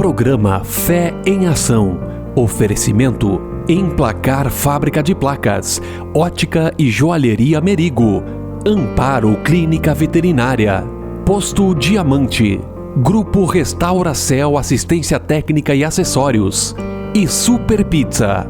Programa Fé em Ação. Oferecimento Emplacar Fábrica de Placas, Ótica e Joalheria Merigo, Amparo Clínica Veterinária, Posto Diamante, Grupo Restauracel Assistência Técnica e Acessórios e Super Pizza.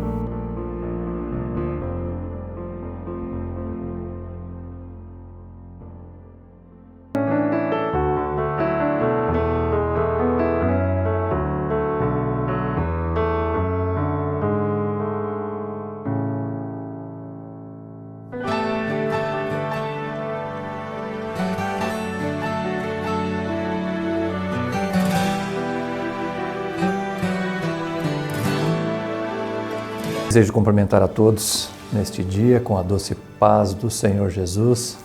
Desejo cumprimentar a todos neste dia com a doce paz do Senhor Jesus.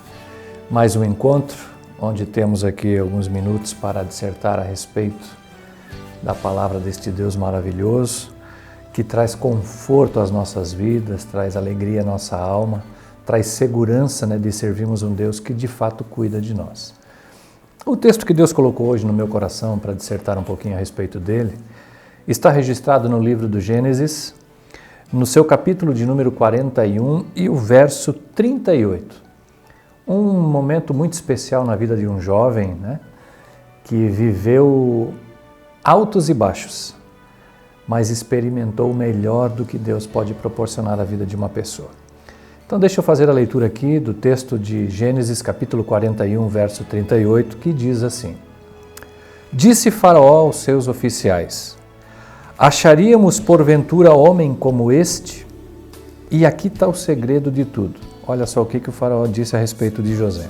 Mais um encontro onde temos aqui alguns minutos para dissertar a respeito da palavra deste Deus maravilhoso que traz conforto às nossas vidas, traz alegria à nossa alma, traz segurança, de servirmos um Deus que de fato cuida de nós. O texto que Deus colocou hoje no meu coração para dissertar um pouquinho a respeito dele está registrado no livro do Gênesis, no seu capítulo de número 41 e o verso 38. Um momento muito especial na vida de um jovem, que viveu altos e baixos, mas experimentou o melhor do que Deus pode proporcionar à vida de uma pessoa. Então deixa eu fazer a leitura aqui do texto de Gênesis capítulo 41, verso 38, que diz assim: Disse Faraó aos seus oficiais: Acharíamos porventura homem como este? E aqui está o segredo de tudo. Olha só o que o faraó disse a respeito de José.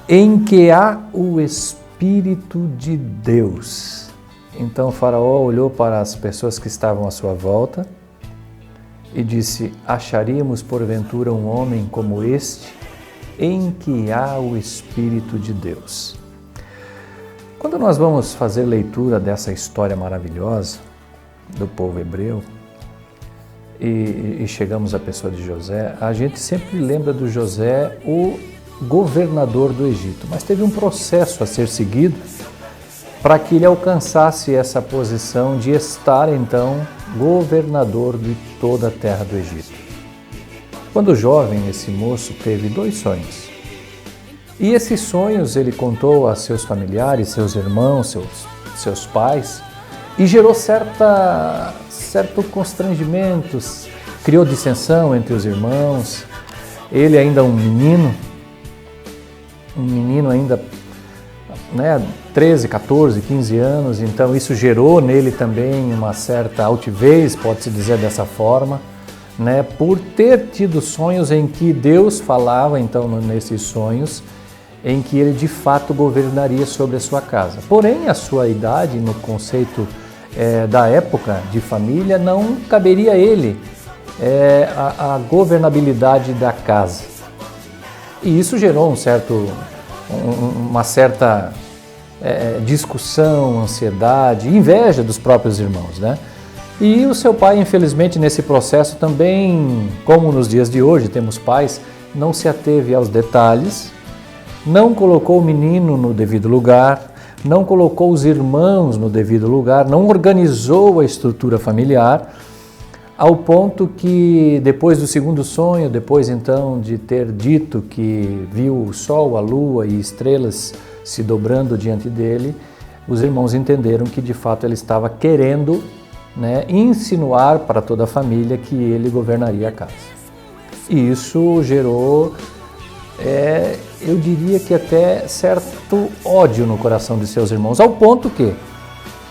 Em que há o Espírito de Deus. Então o faraó olhou para as pessoas que estavam à sua volta e disse: Acharíamos porventura um homem como este? Em que há o Espírito de Deus. Quando nós vamos fazer leitura dessa história maravilhosa do povo hebreu e chegamos à pessoa de José, a gente sempre lembra do José, o governador do Egito, mas teve um processo a ser seguido para que ele alcançasse essa posição de estar então governador de toda a terra do Egito. Quando jovem, esse moço teve 2 sonhos. E esses sonhos ele contou a seus familiares, seus irmãos, seus pais, e gerou certo constrangimento, criou dissensão entre os irmãos. Ele ainda um menino ainda, 13, 14, 15 anos, então isso gerou nele também uma certa altivez, pode-se dizer dessa forma, por ter tido sonhos em que Deus falava então nesses sonhos, em que ele de fato governaria sobre a sua casa. Porém, a sua idade, no conceito da época de família, não caberia a ele a governabilidade da casa. E isso gerou uma certa discussão, ansiedade, inveja dos próprios irmãos, E o seu pai, infelizmente, nesse processo também, como nos dias de hoje temos pais, não se ateve aos detalhes, não colocou o menino no devido lugar, não colocou os irmãos no devido lugar, não organizou a estrutura familiar, ao ponto que depois do segundo sonho, depois então de ter dito que viu o sol, a lua e estrelas se dobrando diante dele, os irmãos entenderam que de fato ele estava querendo insinuar para toda a família que ele governaria a casa. E isso gerou eu diria que até certo ódio no coração de seus irmãos, ao ponto que,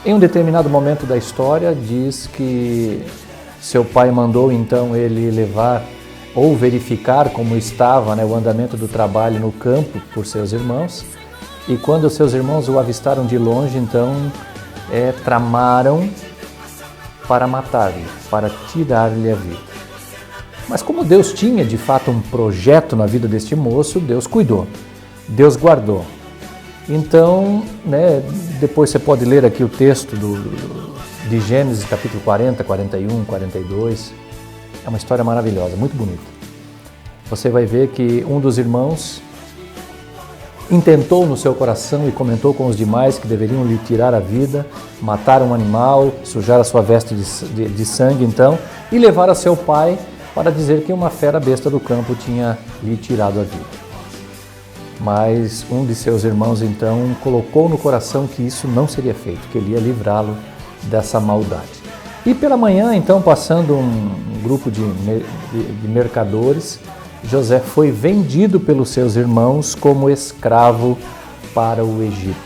em um determinado momento da história, diz que seu pai mandou então ele levar ou verificar como estava o andamento do trabalho no campo por seus irmãos, e quando seus irmãos o avistaram de longe, então tramaram para matar-lhe, para tirar-lhe a vida. Mas como Deus tinha de fato um projeto na vida deste moço, Deus cuidou, Deus guardou. Então, depois você pode ler aqui o texto de Gênesis capítulo 40, 41, 42. É uma história maravilhosa, muito bonita. Você vai ver que um dos irmãos intentou no seu coração e comentou com os demais que deveriam lhe tirar a vida, matar um animal, sujar a sua veste de sangue então, e levar a seu pai para dizer que uma fera besta do campo tinha lhe tirado a vida. Mas um de seus irmãos então colocou no coração que isso não seria feito, que ele ia livrá-lo dessa maldade. E pela manhã então, passando um grupo de mercadores, José foi vendido pelos seus irmãos como escravo para o Egito.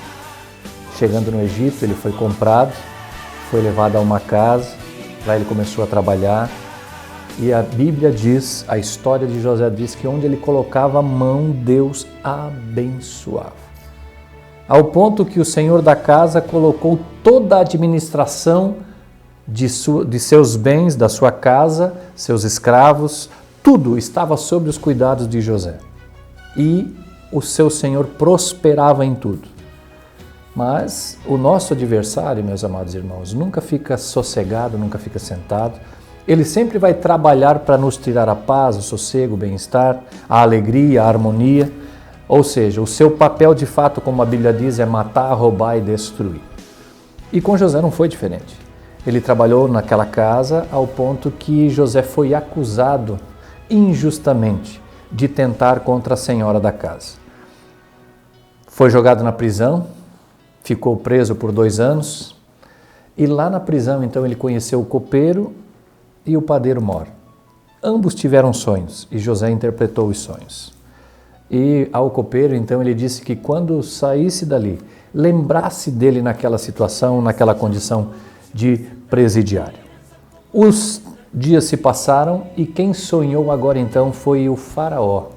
Chegando no Egito, ele foi comprado, foi levado a uma casa, lá ele começou a trabalhar. E a Bíblia diz, a história de José diz que onde ele colocava a mão, Deus abençoava. Ao ponto que o Senhor da casa colocou toda a administração de seus bens, da sua casa, seus escravos, tudo estava sob os cuidados de José. E o seu Senhor prosperava em tudo. Mas o nosso adversário, meus amados irmãos, nunca fica sossegado, nunca fica sentado. Ele sempre vai trabalhar para nos tirar a paz, o sossego, o bem-estar, a alegria, a harmonia. Ou seja, o seu papel de fato, como a Bíblia diz, é matar, roubar e destruir. E com José não foi diferente. Ele trabalhou naquela casa ao ponto que José foi acusado injustamente de tentar contra a senhora da casa. Foi jogado na prisão, ficou preso por 2 anos e lá na prisão então ele conheceu o copeiro e o padeiro mor. Ambos tiveram sonhos e José interpretou os sonhos. E ao copeiro então ele disse que quando saísse dali, lembrasse dele naquela situação, naquela condição de presidiário. Os dias se passaram e quem sonhou agora então foi o faraó,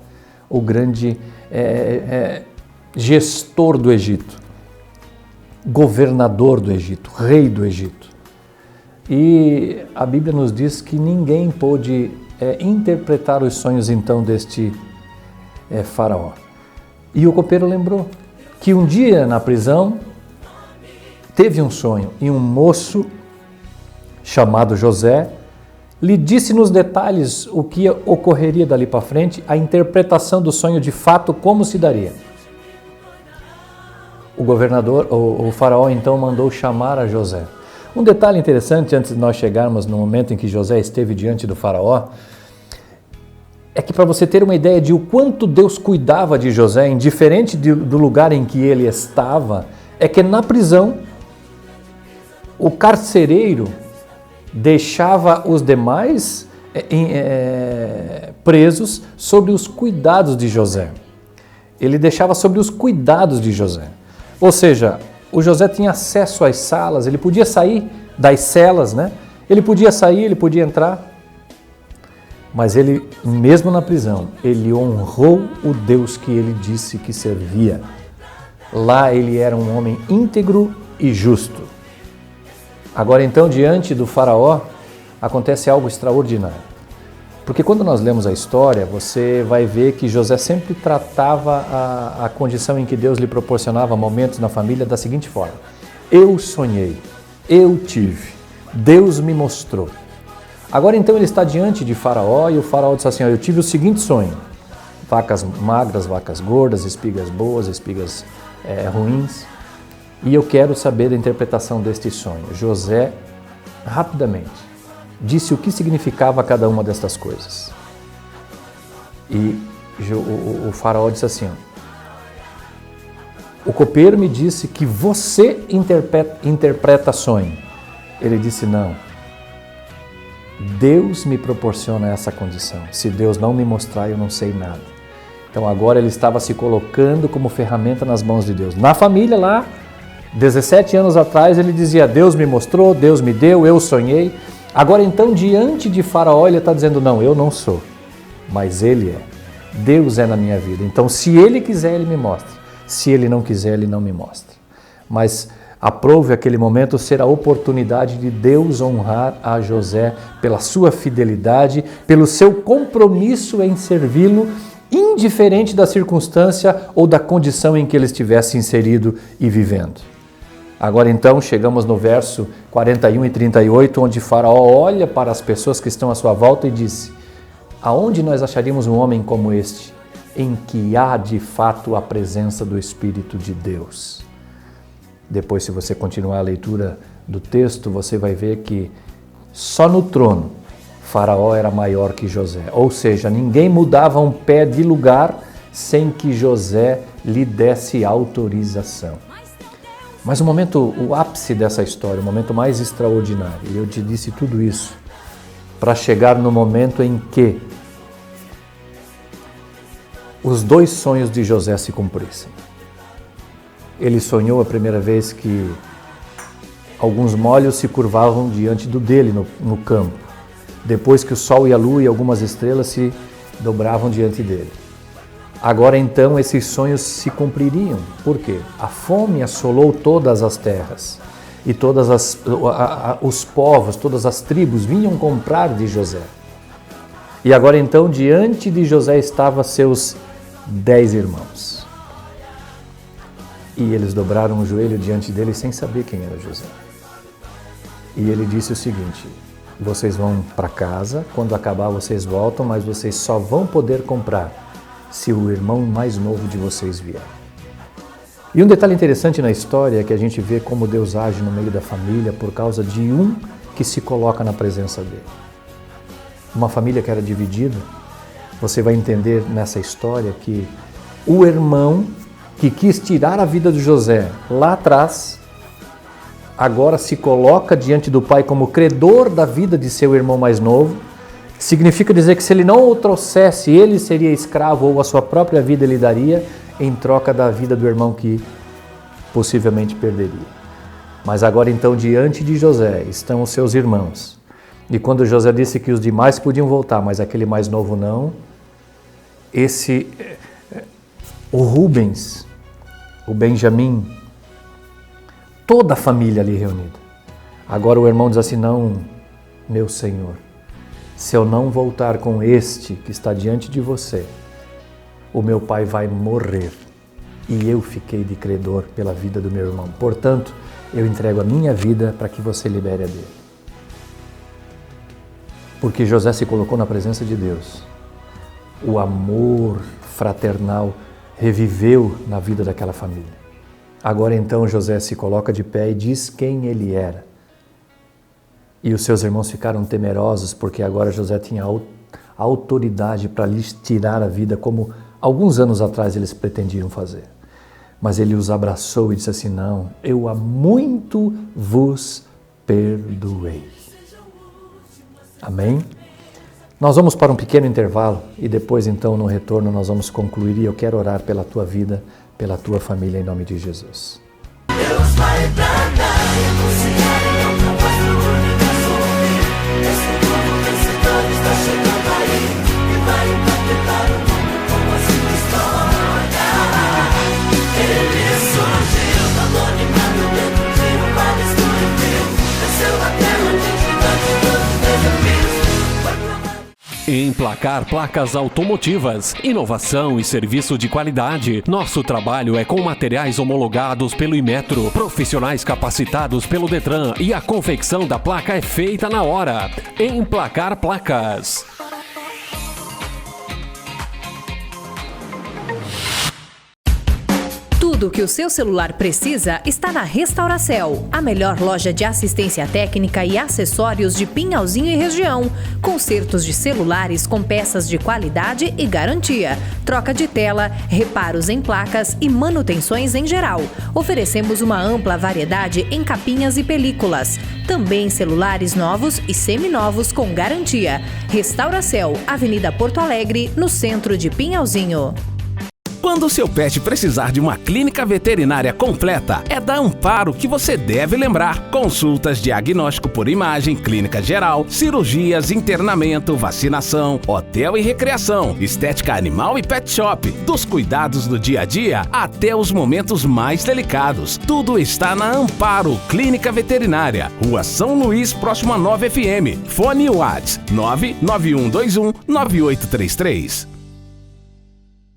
o grande gestor do Egito, governador do Egito, rei do Egito. E a Bíblia nos diz que ninguém pôde interpretar os sonhos então deste faraó. E o copeiro lembrou que um dia na prisão teve um sonho e um moço chamado José lhe disse nos detalhes o que ocorreria dali para frente, a interpretação do sonho de fato, como se daria. O governador, o faraó, então mandou chamar a José. Um detalhe interessante, antes de nós chegarmos no momento em que José esteve diante do faraó, é que para você ter uma ideia de o quanto Deus cuidava de José, indiferente do lugar em que ele estava, é que na prisão, o carcereiro deixava os demais presos sob os cuidados de José. Ele deixava sob os cuidados de José. Ou seja, o José tinha acesso às salas, ele podia sair das celas, né? Ele podia sair, ele podia entrar. Mas ele, mesmo na prisão, ele honrou o Deus que ele disse que servia. Lá ele era um homem íntegro e justo. Agora então, diante do faraó, acontece algo extraordinário. Porque quando nós lemos a história, você vai ver que José sempre tratava a condição em que Deus lhe proporcionava momentos na família da seguinte forma: eu sonhei, eu tive, Deus me mostrou. Agora então ele está diante de Faraó e o Faraó diz assim: eu tive o seguinte sonho: vacas magras, vacas gordas, espigas boas, espigas ruins. E eu quero saber a interpretação deste sonho. José, rapidamente, disse o que significava cada uma destas coisas. E o faraó disse assim: o copeiro me disse que você interpreta sonho. Ele disse: não. Deus me proporciona essa condição. Se Deus não me mostrar, eu não sei nada. Então agora ele estava se colocando como ferramenta nas mãos de Deus. Na família lá, 17 anos atrás, ele dizia: Deus me mostrou, Deus me deu, eu sonhei. Agora então, diante de Faraó, ele está dizendo: não, eu não sou, mas ele é. Deus é na minha vida. Então, se ele quiser, ele me mostra. Se ele não quiser, ele não me mostra. Mas aprove aquele momento ser a oportunidade de Deus honrar a José pela sua fidelidade, pelo seu compromisso em servi-lo, indiferente da circunstância ou da condição em que ele estivesse inserido e vivendo. Agora então chegamos no verso 41 e 38, onde Faraó olha para as pessoas que estão à sua volta e disse: aonde nós acharíamos um homem como este, em que há de fato a presença do Espírito de Deus. Depois, se você continuar a leitura do texto, você vai ver que só no trono Faraó era maior que José. Ou seja, ninguém mudava um pé de lugar sem que José lhe desse autorização. Mas o ápice dessa história, o momento mais extraordinário, e eu te disse tudo isso para chegar no momento em que os 2 sonhos de José se cumprissem. Ele sonhou a primeira vez que alguns molhos se curvavam diante dele no campo, depois que o sol e a lua e algumas estrelas se dobravam diante dele. Agora então esses sonhos se cumpririam. Por quê? A fome assolou todas as terras e os povos, todas as tribos vinham comprar de José. E agora então diante de José estavam seus 10 irmãos. E eles dobraram o joelho diante dele sem saber quem era José. E ele disse o seguinte: vocês vão para casa, quando acabar vocês voltam, mas vocês só vão poder comprar se o irmão mais novo de vocês vier. E um detalhe interessante na história é que a gente vê como Deus age no meio da família por causa de um que se coloca na presença dele. Uma família que era dividida, você vai entender nessa história que o irmão que quis tirar a vida de José lá atrás, agora se coloca diante do pai como credor da vida de seu irmão mais novo. Significa dizer que se ele não o trouxesse, ele seria escravo ou a sua própria vida ele daria em troca da vida do irmão que possivelmente perderia. Mas agora então diante de José estão os seus irmãos. E quando José disse que os demais podiam voltar, mas aquele mais novo não, o Rubens, o Benjamim, toda a família ali reunida. Agora o irmão diz assim: não, meu Senhor, se eu não voltar com este que está diante de você, o meu pai vai morrer e eu fiquei de credor pela vida do meu irmão. Portanto, eu entrego a minha vida para que você libere a dele. Porque José se colocou na presença de Deus. O amor fraternal reviveu na vida daquela família. Agora então José se coloca de pé e diz quem ele era. E os seus irmãos ficaram temerosos porque agora José tinha autoridade para lhes tirar a vida, como alguns anos atrás eles pretendiam fazer. Mas ele os abraçou e disse assim: não, eu há muito vos perdoei. Amém? Nós vamos para um pequeno intervalo e depois então no retorno nós vamos concluir e eu quero orar pela tua vida, pela tua família em nome de Jesus. Deus vai bradar e anunciar em alta voz pro universo ouvir. Esse novo vencedor está chegando aí e vai impactar o mundo com a sua história. Ele surgiu do anonimato dentro de um vale escuro e frio. Desceu a terra de gigante todos os desafios. Emplacar placas automotivas, inovação e serviço de qualidade. Nosso trabalho é com materiais homologados pelo Inmetro, profissionais capacitados pelo Detran e a confecção da placa é feita na hora. Emplacar placas. Tudo o que o seu celular precisa está na Restauracel, a melhor loja de assistência técnica e acessórios de Pinhalzinho e região. Consertos de celulares com peças de qualidade e garantia, troca de tela, reparos em placas e manutenções em geral. Oferecemos uma ampla variedade em capinhas e películas. Também celulares novos e seminovos com garantia. Restauracel, Avenida Porto Alegre, no centro de Pinhalzinho. Quando o seu pet precisar de uma clínica veterinária completa, é da Amparo que você deve lembrar. Consultas, diagnóstico por imagem, clínica geral, cirurgias, internamento, vacinação, hotel e recreação, estética animal e pet shop, dos cuidados do dia a dia até os momentos mais delicados. Tudo está na Amparo Clínica Veterinária, Rua São Luís, próximo a 9 FM. Fone WhatsApp 99121 9833.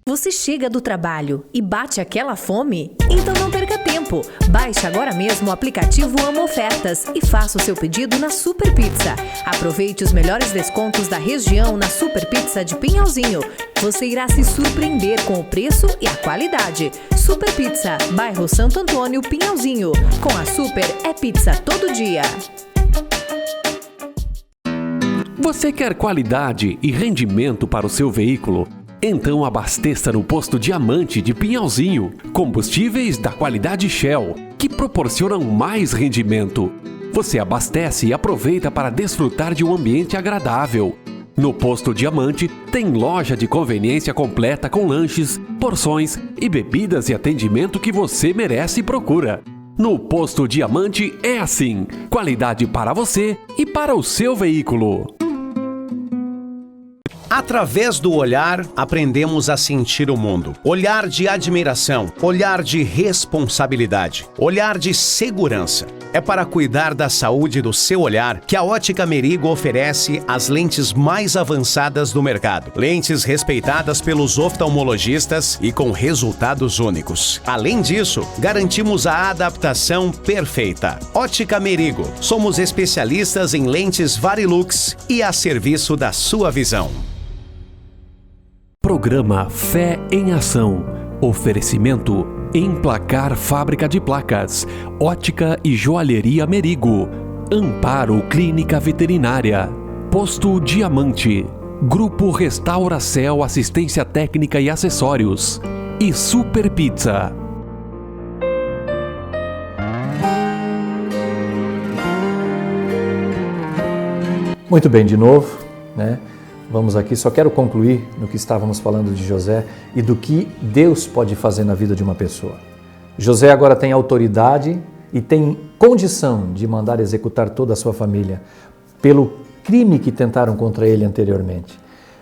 Você chega do trabalho e bate aquela fome? Então não perca tempo. Baixe agora mesmo o aplicativo Amo Ofertas e faça o seu pedido na Super Pizza. Aproveite os melhores descontos da região na Super Pizza de Pinhalzinho. Você irá se surpreender com o preço e a qualidade. Super Pizza, bairro Santo Antônio, Pinhalzinho. Com a Super é pizza todo dia. Você quer qualidade e rendimento para o seu veículo? Então abasteça no Posto Diamante de Pinhalzinho. Combustíveis da qualidade Shell, que proporcionam mais rendimento. Você abastece e aproveita para desfrutar de um ambiente agradável. No Posto Diamante tem loja de conveniência completa com lanches, porções e bebidas e atendimento que você merece e procura. No Posto Diamante é assim, qualidade para você e para o seu veículo. Através do olhar, aprendemos a sentir o mundo. Olhar de admiração, olhar de responsabilidade, olhar de segurança. É para cuidar da saúde do seu olhar que a Ótica Merigo oferece as lentes mais avançadas do mercado. Lentes respeitadas pelos oftalmologistas e com resultados únicos. Além disso, garantimos a adaptação perfeita. Ótica Merigo. Somos especialistas em lentes Varilux e a serviço da sua visão. Programa Fé em Ação. Oferecimento Emplacar Fábrica de Placas, Ótica e Joalheria Merigo, Amparo Clínica Veterinária, Posto Diamante, Grupo Restauracel Assistência Técnica e Acessórios e Super Pizza. Muito bem, de novo, né? Vamos aqui, só quero concluir no que estávamos falando de José e do que Deus pode fazer na vida de uma pessoa. José agora tem autoridade e tem condição de mandar executar toda a sua família pelo crime que tentaram contra ele anteriormente.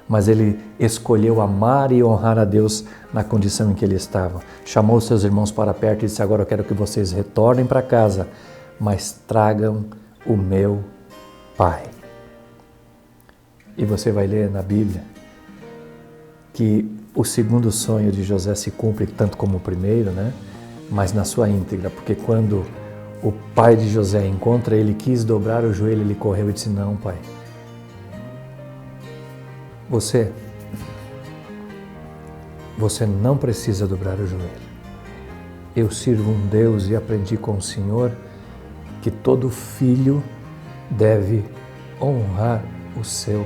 Mas ele escolheu amar e honrar a Deus na condição em que ele estava. Chamou seus irmãos para perto e disse: agora eu quero que vocês retornem para casa, mas tragam o meu pai. E você vai ler na Bíblia que o segundo sonho de José se cumpre tanto como o primeiro, né? Mas na sua íntegra, porque quando o pai de José encontra ele, quis dobrar o joelho, ele correu e disse: não, pai, você não precisa dobrar o joelho. Eu sirvo um Deus e aprendi com o Senhor que todo filho deve honrar o seu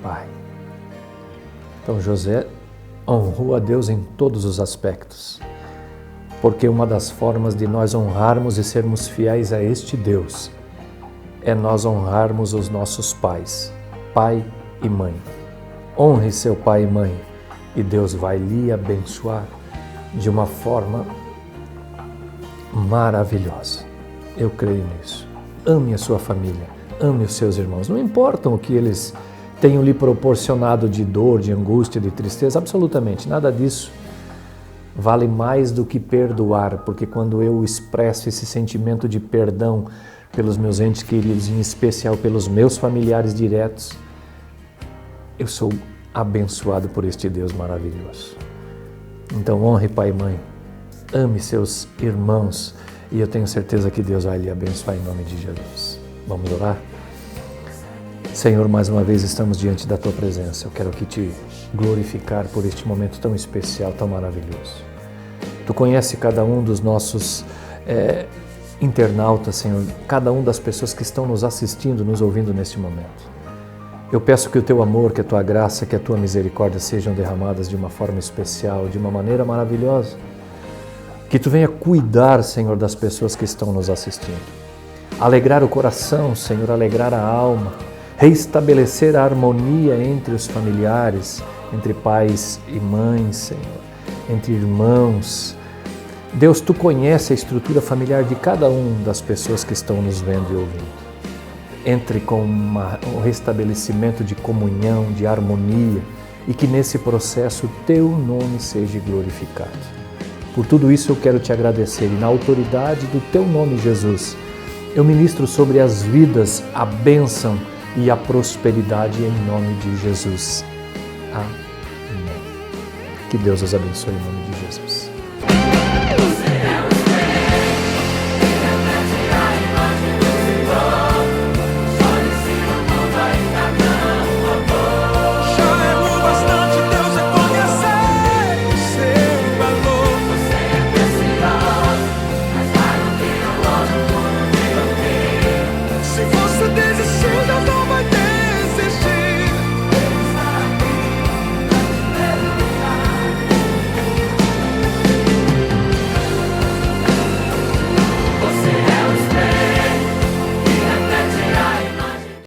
pai. Então José honrou a Deus em todos os aspectos, porque uma das formas de nós honrarmos e sermos fiéis a este Deus é nós honrarmos os nossos pais, pai e mãe. Honre seu pai e mãe e Deus vai lhe abençoar de uma forma maravilhosa. Eu creio nisso. Ame a sua família, ame os seus irmãos. Não importam o que eles tenham lhe proporcionado de dor, de angústia, de tristeza, absolutamente nada disso vale mais do que perdoar, porque quando eu expresso esse sentimento de perdão pelos meus entes queridos, em especial pelos meus familiares diretos, eu sou abençoado por este Deus maravilhoso. Então honre pai e mãe, ame seus irmãos e eu tenho certeza que Deus vai lhe abençoar em nome de Jesus. Vamos orar? Senhor, mais uma vez estamos diante da Tua presença. Eu quero aqui Te glorificar por este momento tão especial, tão maravilhoso. Tu conhece cada um dos nossos internautas, Senhor, cada um das pessoas que estão nos assistindo, nos ouvindo neste momento. Eu peço que o Teu amor, que a Tua graça, que a Tua misericórdia sejam derramadas de uma forma especial, de uma maneira maravilhosa. Que Tu venha cuidar, Senhor, das pessoas que estão nos assistindo. Alegrar o coração, Senhor, alegrar a alma, reestabelecer a harmonia entre os familiares, entre pais e mães, Senhor, entre irmãos. Deus, Tu conhece a estrutura familiar de cada um das pessoas que estão nos vendo e ouvindo. Entre com um restabelecimento de comunhão, de harmonia, e que nesse processo Teu nome seja glorificado. Por tudo isso eu quero Te agradecer e na autoridade do Teu nome, Jesus, eu ministro sobre as vidas a bênção e a prosperidade em nome de Jesus. Amém. Que Deus os abençoe em nome de Jesus.